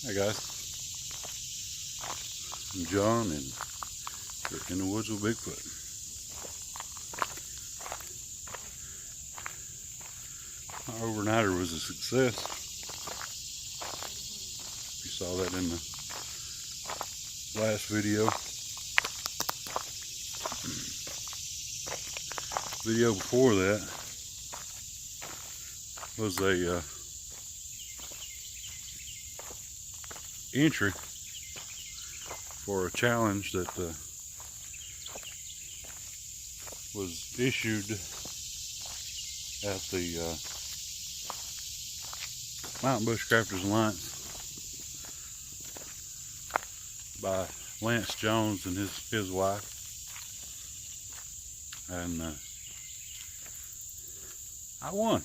Hi guys, I'm John and we're in the woods with Bigfoot. Our overnighter was a success. You saw that in the last video. Video before that was a entry for a challenge that was issued at the Mountain Bushcrafters Alliance by Lance Jones and his wife, and I won.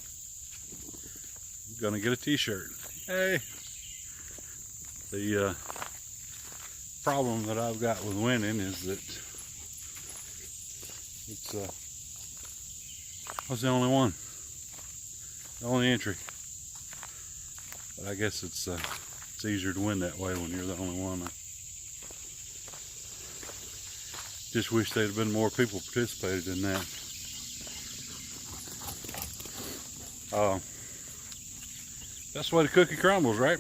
I'm gonna get a t-shirt. Hey! The problem that I've got with winning is that I was the only one, the only entry. But I guess it's easier to win that way when you're the only one. I just wish there'd have been more people participated in that. That's the way the cookie crumbles, right?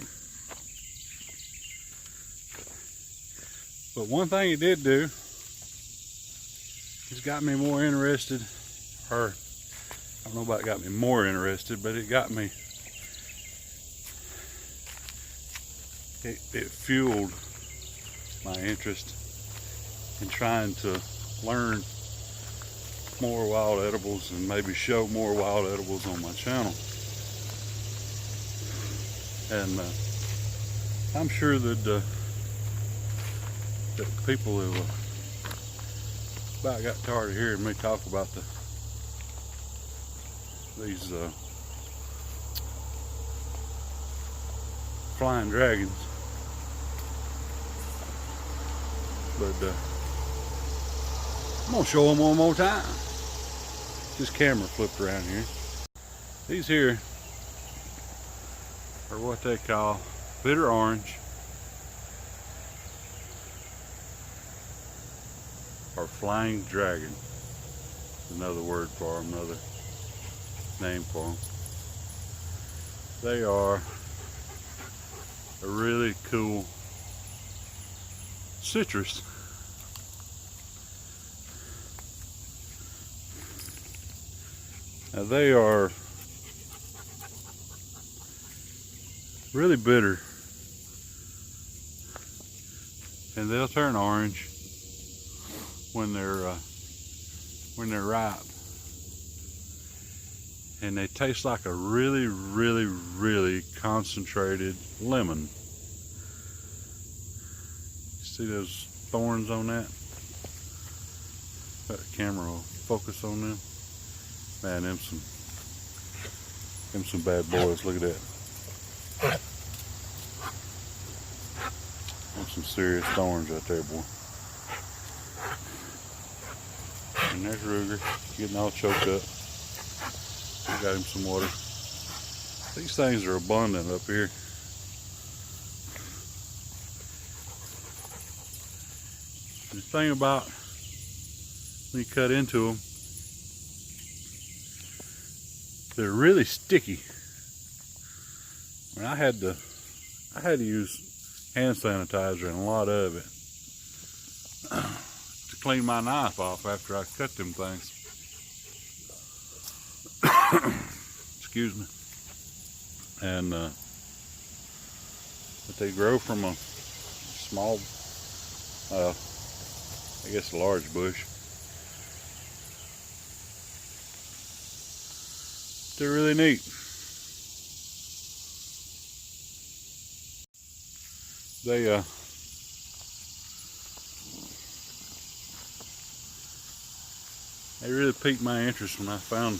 But one thing it did do is got me more interested, or I don't know about it got me more interested, but it got me, it fueled my interest in trying to learn more wild edibles and maybe show more wild edibles on my channel. And I'm sure that that people have about got tired of hearing me talk about these flying dragons, but I'm gonna show them one more time. This camera flipped around here. These here are what they call bitter orange, or flying dragon. Another word for them, another name for them. They are a really cool citrus. Now they are really bitter, and they'll turn orange when they're ripe, and they taste like a really concentrated lemon. See those thorns on that? That camera will focus on them. Man, them some bad boys. Look at that. Them some serious thorns right there, boy. And there's Ruger getting all choked up. We got him some water. These things are abundant up here. The thing about when you cut into them, they're really sticky. I mean, I had to use hand sanitizer and a lot of it to clean my knife off after I cut them things. Excuse me. And but they grow from a small, I guess a large bush. They're really neat. They really piqued my interest when I found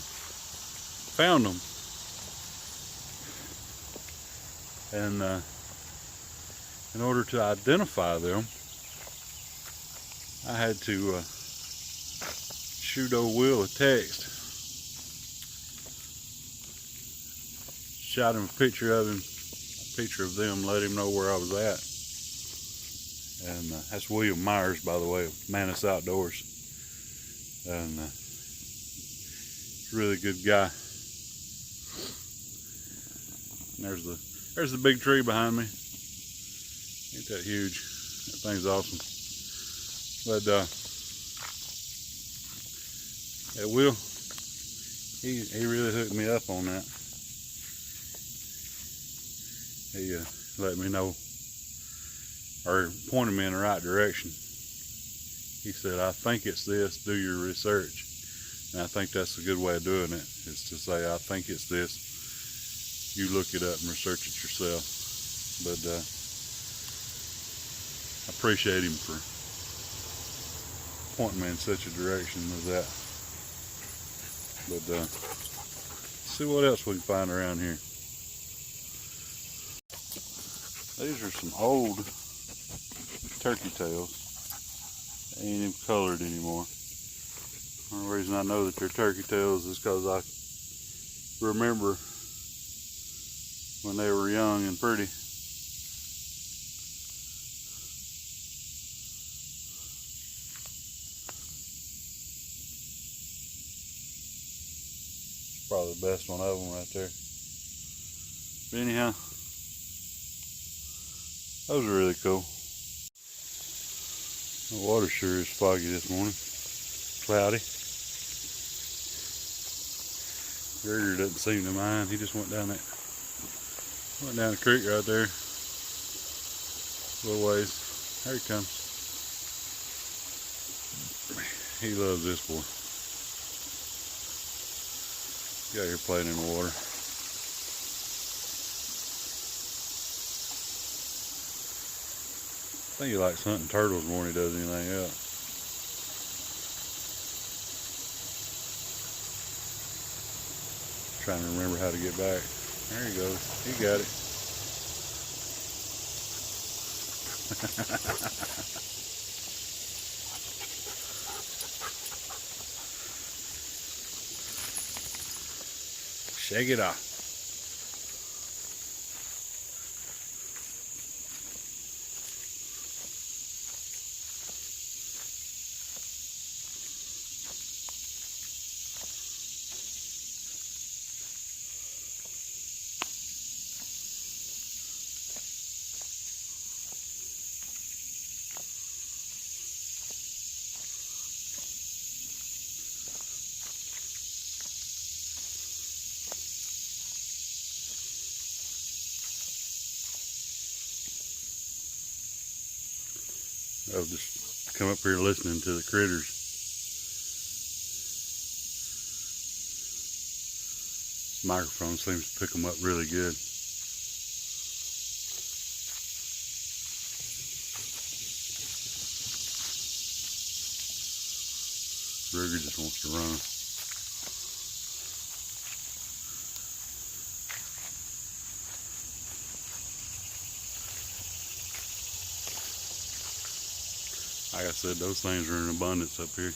them. And in order to identify them, I had to shoot old Will a text. Shot him a picture of him, picture of them, let him know where I was at. And that's William Myers, by the way, of Mantis Outdoors. And really good guy. And there's the big tree behind me. Ain't that huge? That thing's awesome. But yeah, Will, he really hooked me up on that. He let me know, or pointed me in the right direction. He said, I think it's this, do your research. And I think that's a good way of doing it, is to say, I think it's this. You look it up and research it yourself. But I appreciate him for pointing me in such a direction as that. But see what else we can find around here. These are some old turkey tails. They ain't even colored anymore. The only reason I know that they're turkey tails is because I remember when they were young and pretty. It's probably the best one of them right there. But anyhow, those are really cool. The water sure is foggy this morning. Cloudy. Gregor doesn't seem to mind. He just went down the creek right there. A little ways. There he comes. He loves this boy. He's out here playing in the water. I think he likes hunting turtles more than he does anything else. Trying to remember how to get back. There he goes. He got it. Shake it off. I'll just come up here listening to the critters. This microphone seems to pick them up really good. Ruger just wants to run. Like I said, those things are in abundance up here.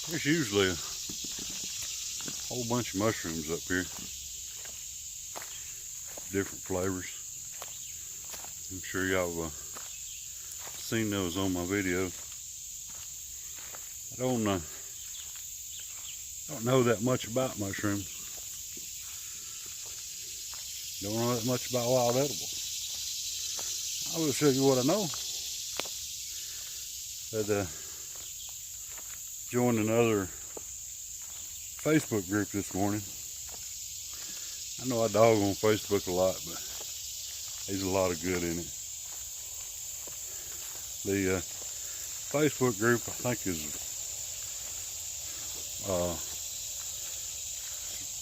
There's usually a whole bunch of mushrooms up here. Different flavors. I'm sure y'all have seen those on my video. I don't know that much about mushrooms. Don't know that much about wild edibles. I will show you what I know. But joined another Facebook group this morning. I know I dog on Facebook a lot, but there's a lot of good in it. The Facebook group, I think, is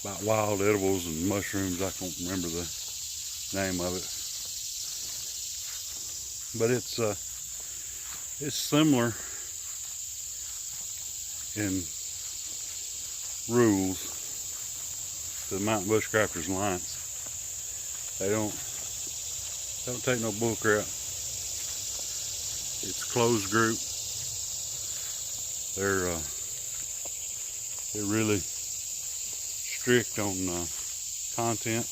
about wild edibles and mushrooms. I can't remember the name of it, but it's similar in rules to the Mountain Bushcrafters Alliance. They don't take no bull crap. It's a closed group. They're really strict on content.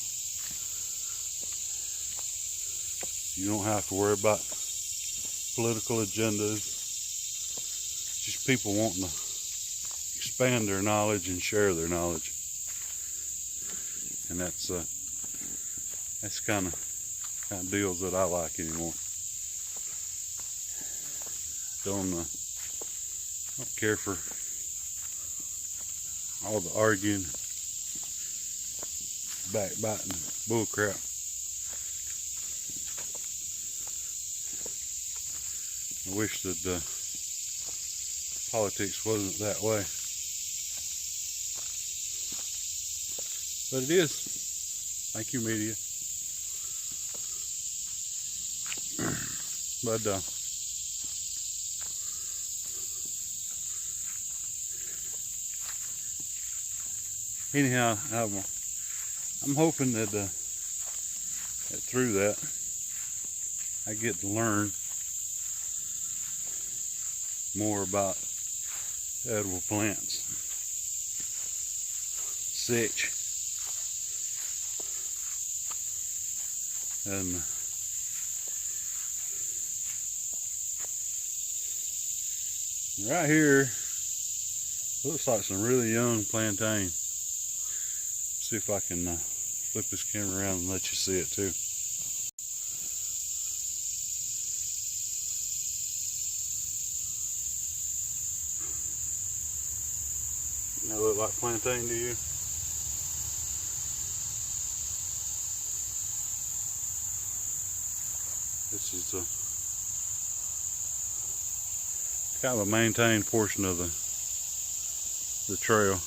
You don't have to worry about political agendas. Just people wanting to expand their knowledge and share their knowledge. And that's kind of deals that I like anymore. Don't care for all the arguing, backbiting, bullcrap. I wish that politics wasn't that way, but it is. Thank you, media. But anyhow, I'm hoping that through that I get to learn more about edible plants, such, and right here looks like some really young plantain. See if I can flip this camera around and let you see it too. Doesn't that look like plantain to you? This is kind of a maintained portion of the trail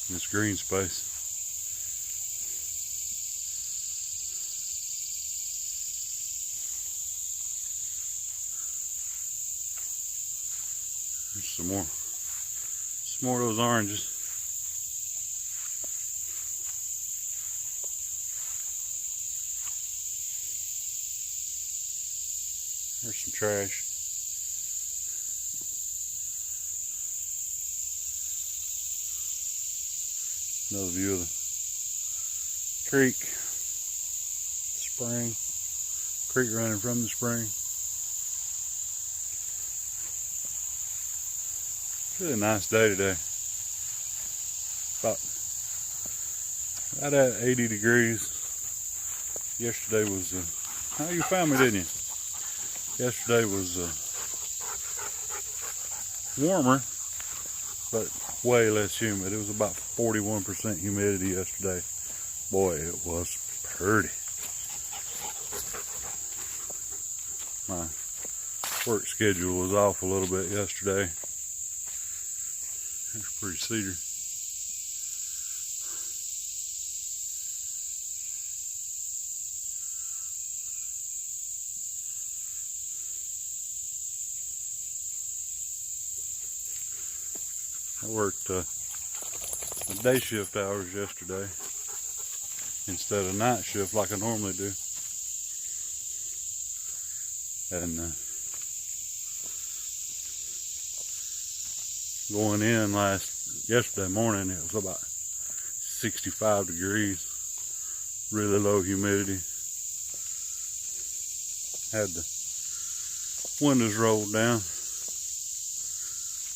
in this green space. There's some more of those oranges. There's some trash. Another view of the creek, spring, creek running from the spring. It's really a nice day today. About at 80 degrees. Yesterday was, you found me, didn't you? Yesterday was warmer, but way less humid. It was about 41% humidity yesterday. Boy, it was pretty. My work schedule was off a little bit yesterday. There's pretty cedar. I worked day shift hours yesterday instead of night shift like I normally do. And going in yesterday morning, it was about 65 degrees, really low humidity. Had the windows rolled down.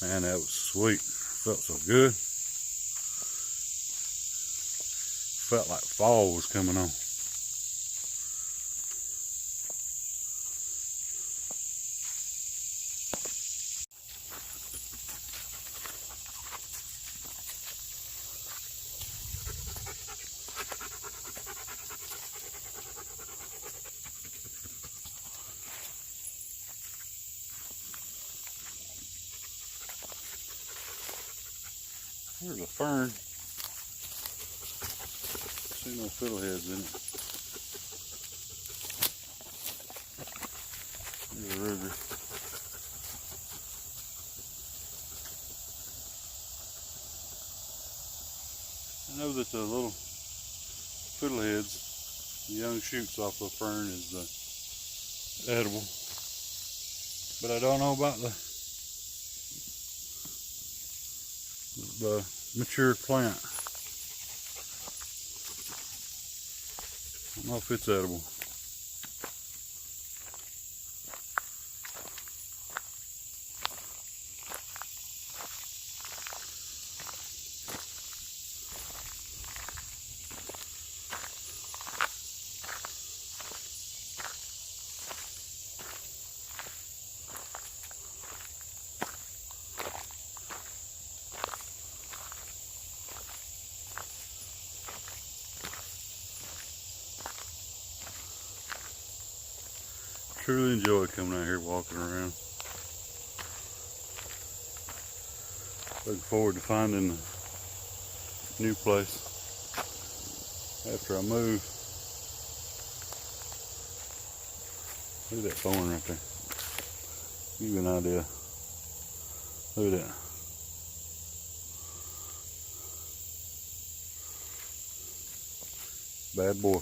Man, that was sweet. Felt so good. Felt like fall was coming on. There's a fern. See no fiddleheads in it. There's a ruger. I know that the little fiddleheads The young shoots off of fern is edible, but I don't know about the mature plant. I don't know if it's edible. Truly enjoy coming out here walking around. Looking forward to finding a new place after I move. Look at that thorn right there. Give you an idea. Look at that. Bad boy.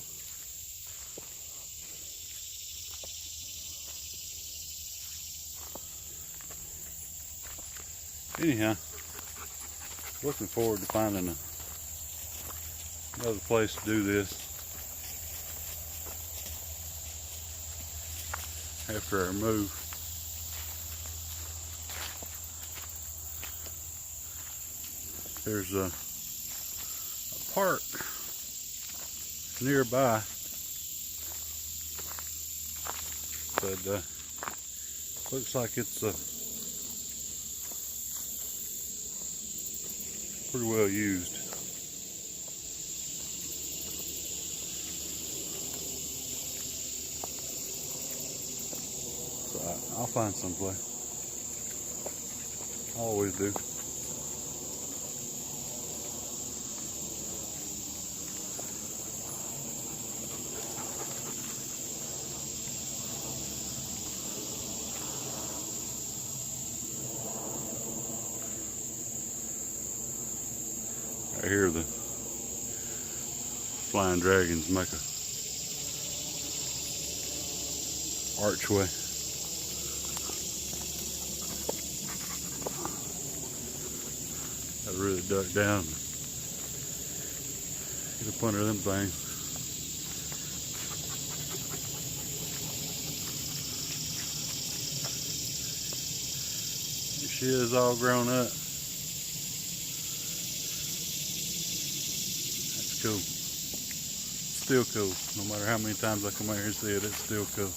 Anyhow, looking forward to finding another place to do this after our move. There's a park nearby, but looks like it's pretty well used. So I'll find some place. I always do. I hear the flying dragons make a archway. I really duck down, get up under them things. She is all grown up. Cool. Still cool. No matter how many times I come out here and see it, it's still cool.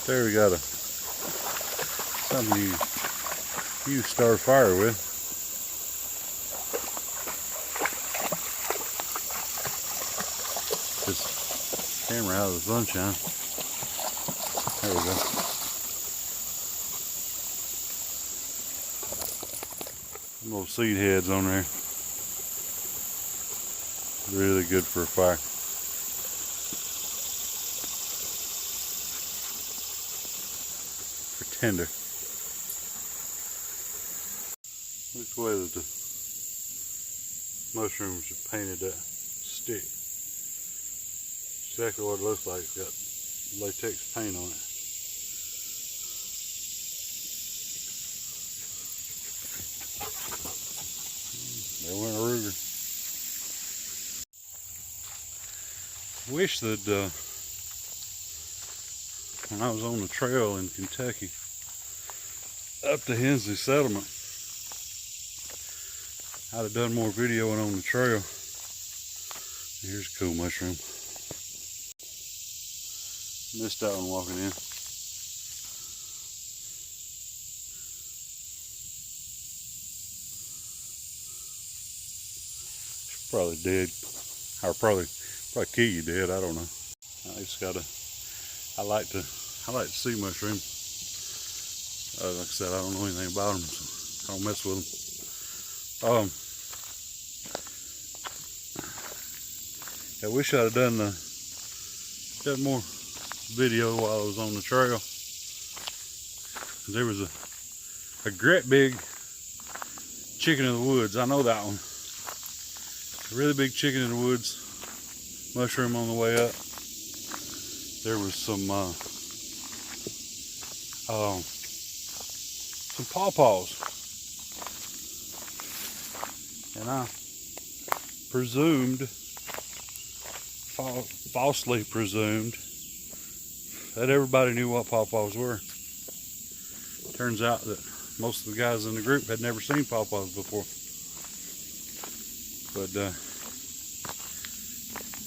There we got something you start a fire with. This camera out of the sunshine. There we go. Little seed heads on there. Really good for a fire. Tender. This way that the mushrooms are painted that stick. Exactly what it looks like. It's got latex paint on it. There went a Ruger. Wish that when I was on the trail in Kentucky, up to Hensley Settlement, I'd have done more videoing on the trail. Here's a cool mushroom. Missed that one walking in. It's probably dead. Or probably kill you dead, I don't know. I just gotta, I like to see mushrooms. Like I said, I don't know anything about them, so I don't mess with them. I wish I'd have done more video while I was on the trail. There was a great big chicken in the woods. I know that one. A really big chicken in the woods. Mushroom on the way up. There was some pawpaws, and I falsely presumed that everybody knew what pawpaws were. Turns out that most of the guys in the group had never seen pawpaws before. But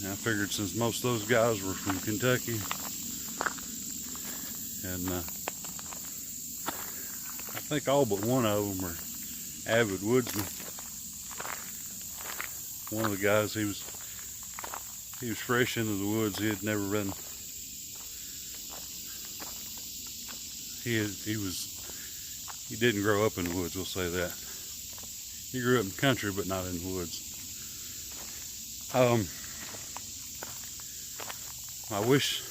I figured since most of those guys were from Kentucky, and I think all but one of them were avid woodsmen. One of the guys, he was fresh into the woods. He had never been. He didn't grow up in the woods, we'll say that. He grew up in the country, but not in the woods. I wish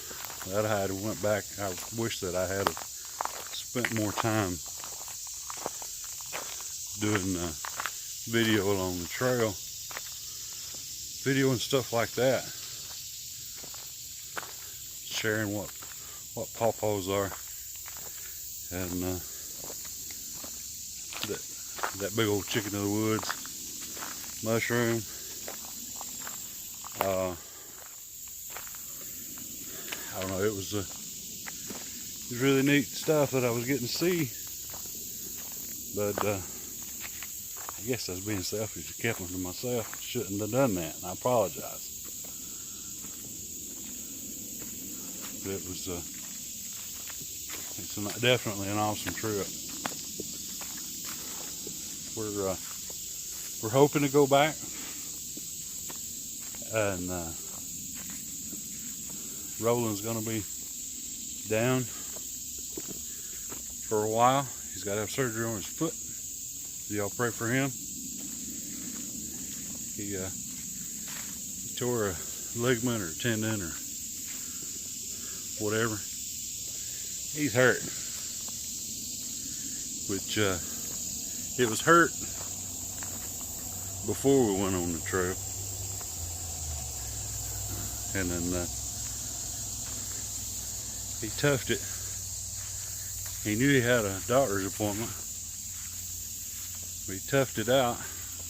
that I had went back. I wish that I had spent more time doing video along the trail, video and stuff like that, sharing what pawpaws are, and that big old chicken of the woods, mushroom. I don't know. It was really neat stuff that I was getting to see, but I guess I was being selfish. I kept them to myself. Shouldn't have done that, and I apologize. But it was it's definitely an awesome trip. We're hoping to go back, and Roland's gonna be down for a while. He's got to have surgery on his foot. So y'all pray for him. He tore a ligament or a tendon or whatever. He's hurt, which it was hurt before we went on the trail, and then he toughed it. He knew he had a doctor's appointment, but he toughed it out.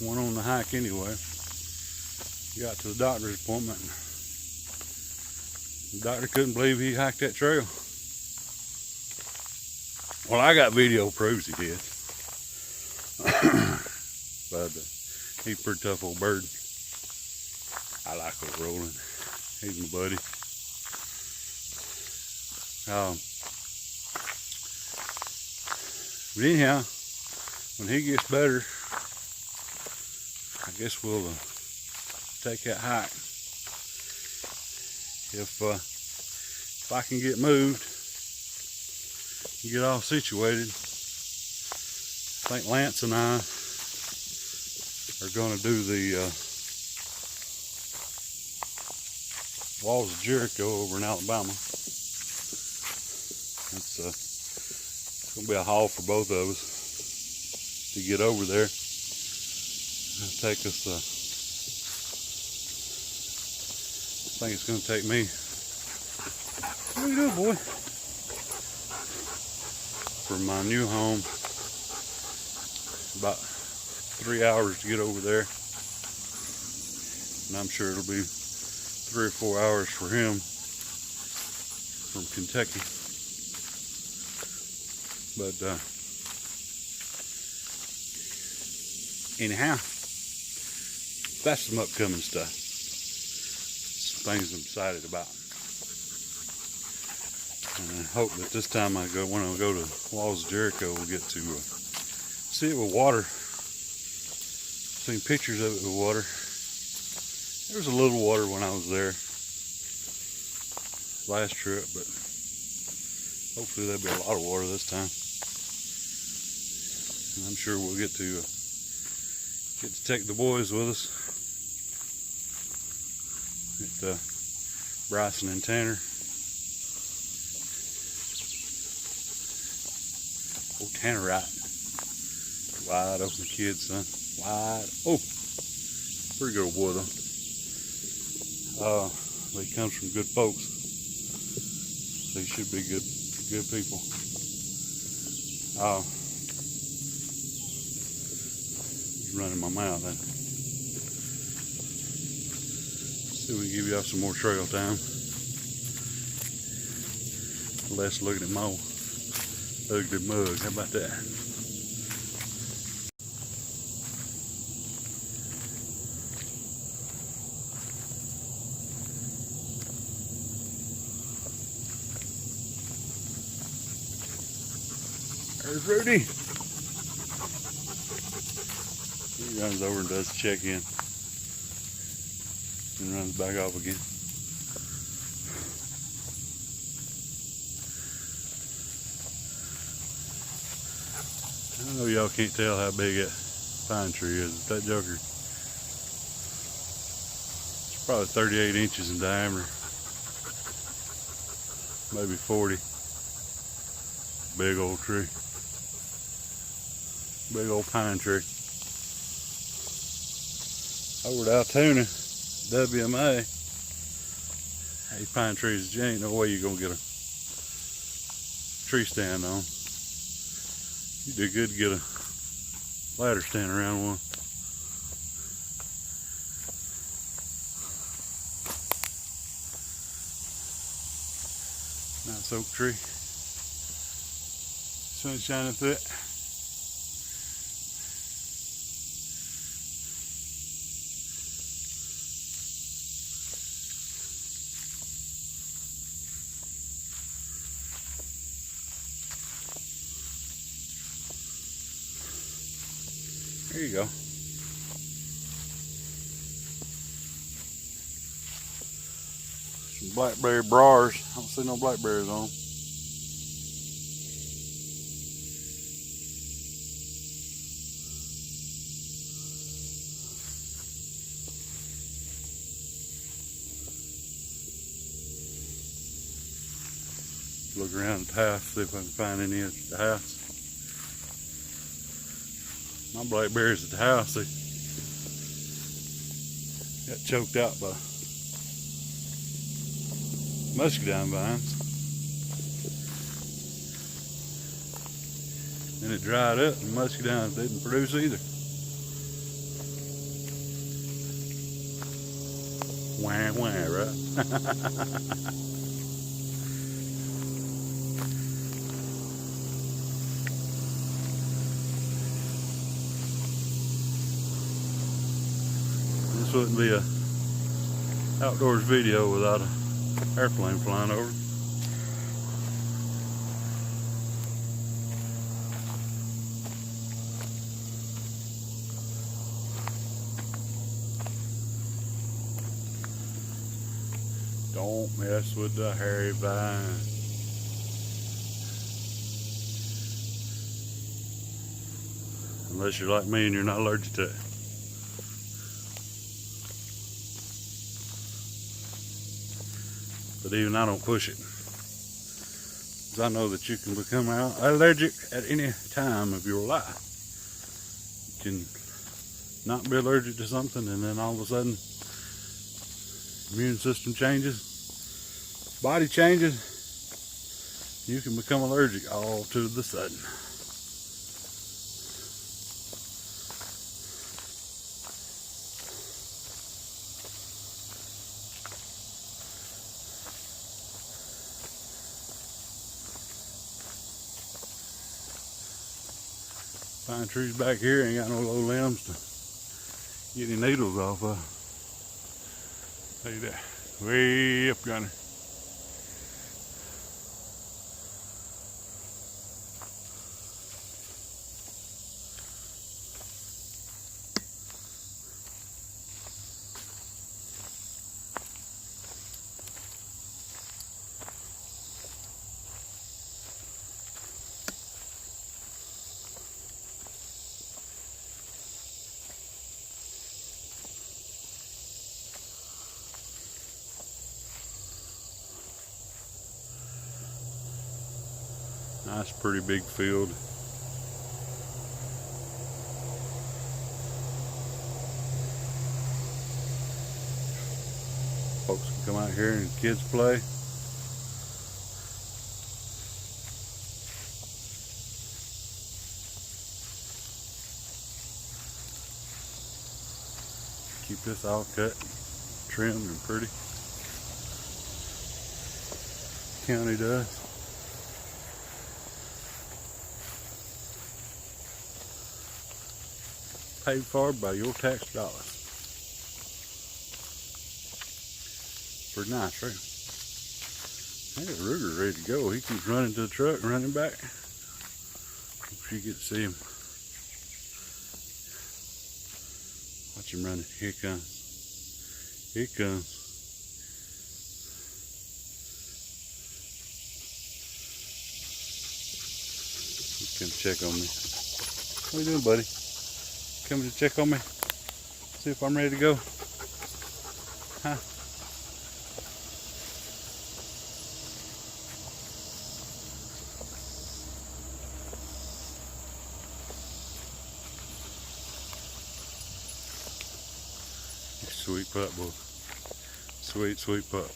Went on the hike anyway. Got to the doctor's appointment. The doctor couldn't believe he hiked that trail. Well, I got video proves he did. But he's a pretty tough old bird. I like old Roland. He's my buddy. But anyhow, when he gets better, I guess we'll take that hike. If I can get moved, get all situated, I think Lance and I are going to do the Walls of Jericho over in Alabama. It's going to be a haul for both of us to get over there. It'll take us, I think it's going to take me, what are you doing, boy? From my new home, about 3 hours to get over there. And I'm sure it'll be 3 or 4 hours for him from Kentucky. But anyhow, that's some upcoming stuff. things I'm excited about. And I hope that this time when I go to Walls of Jericho, we'll get to see it with water. Seen pictures of it with water. There was a little water when I was there last trip, but hopefully there'll be a lot of water this time. And I'm sure we'll get to take the boys with us. Bryson and Tanner. Oh, Tannerite. Wide open kid, son. Wide. Oh, pretty good old boy though. But he comes from good folks. So he should be good people. He's running my mouth then. See if we can give y'all some more trail time. Less looking at my ugly mug. How about that? There's Rudy. He runs over and does the check-in. And runs back off again. I know y'all can't tell how big that pine tree is. That joker, it's probably 38 inches in diameter. Maybe 40. Big old tree. Big old pine tree. Over to Altoona, WMA. These pine trees, there ain't no way you're gonna get a tree stand on. You do good to get a ladder stand around one. Nice oak tree. Sun shining through it. There you go. Some blackberry briars. I don't see no blackberries on them. Look around at the house, see if I can find any at the house. My blackberries at the house, they got choked out by muscadine vines. And it dried up and muscadines didn't produce either. Wah, wah, right? This wouldn't be a outdoors video without an airplane flying over. Don't mess with the hairy vine. Unless you're like me and you're not allergic to it. But even I don't push it. Because I know that you can become allergic at any time of your life. You can not be allergic to something and then all of a sudden immune system changes, body changes, you can become allergic all to the sudden. Pine trees back here ain't got no low limbs to get any needles off of. Tell you that. Way up yonder. Nice, pretty big field. Folks can come out here and kids play. Keep this all cut, trimmed, and pretty. County does. Paid for by your tax dollars. Pretty nice, right? I think Ruger's ready to go. He keeps running to the truck and running back. Hope you get to see him. Watch him running. Here he comes. Here he comes. He's come to check on me. What are you doing, buddy? Coming to check on me? See if I'm ready to go? Huh? Sweet pup, boy. Sweet, sweet pup.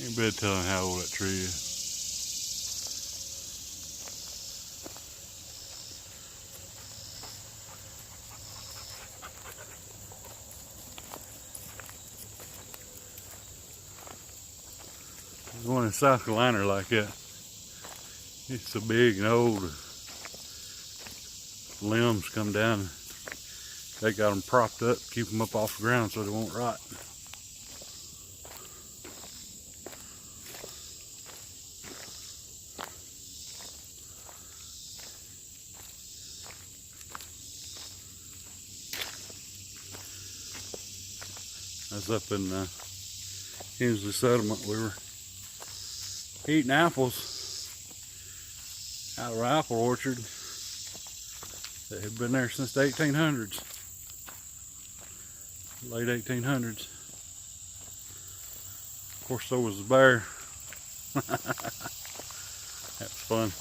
Ain't better telling how old that tree is. There's one in South Carolina like that. It's so big and old. Limbs come down. They got them propped up, keep them up off the ground so they won't rot. I was up in Hensley Settlement. We were eating apples out of our apple orchard that had been there since the 1800s, late 1800s. Of course, so was the bear. That was fun.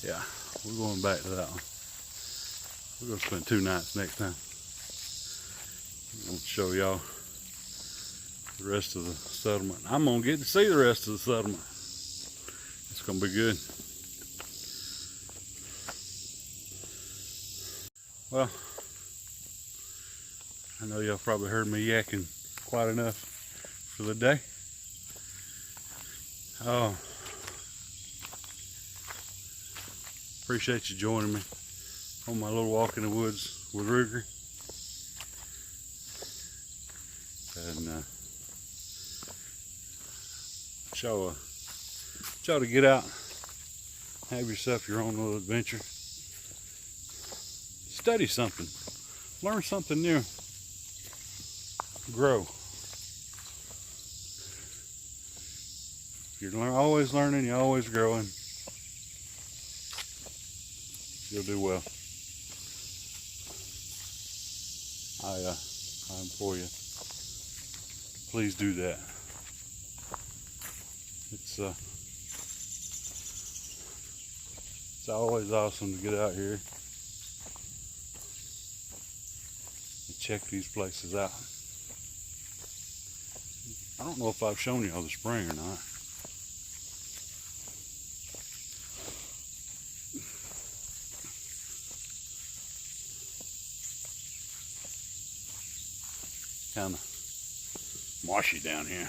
Yeah, we're going back to that one. We're going to spend 2 nights next time. I'm going to show y'all the rest of the settlement. I'm going to get to see the rest of the settlement. It's going to be good. Well, I know y'all probably heard me yakking quite enough for the day. Oh, appreciate you joining me on my little walk in the woods with Ruger. And y'all to get out, have yourself your own little adventure. Study something, learn something new, grow. You're always learning, you're always growing. You'll do well. I implore you, please do that. It's always awesome to get out here and check these places out. I don't know if I've shown y'all the spring or not. kind of marshy down here.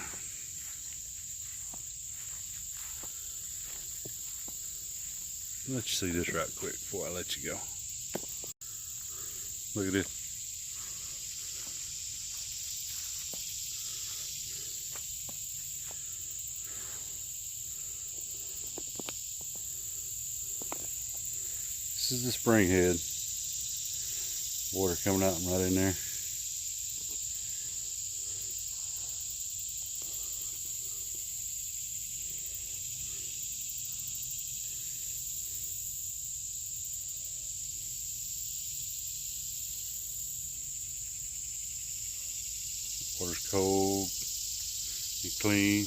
Let you see this right quick before I let you go. Look at this. This is the spring head. Water coming out right in there. Water's cold and clean.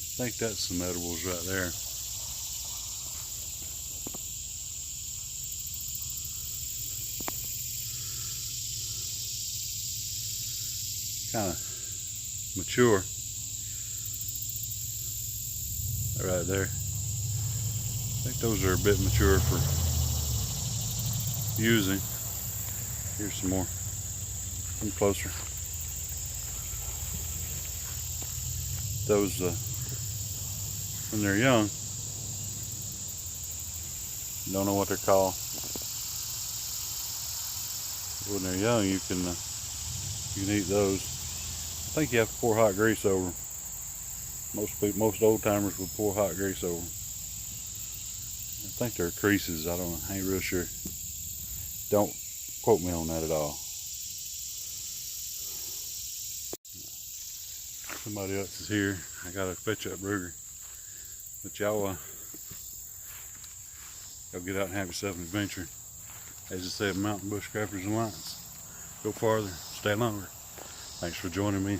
I think that's some edibles right there. Kind of mature. Right there. I think those are a bit mature for using. Here's some more. Come closer. Those, when they're young, don't know what they're called. When they're young, you can eat those. I think you have to pour hot grease over them. Most old timers will pour hot grease over them. I think they're creases. I don't know. I ain't real sure. Don't quote me on that at all. Somebody else is here. I gotta fetch up Ruger. But y'all get out and have yourself an adventure. As I said, Mountain Bushcrafters Alliance. Go farther, stay longer. Thanks for joining me.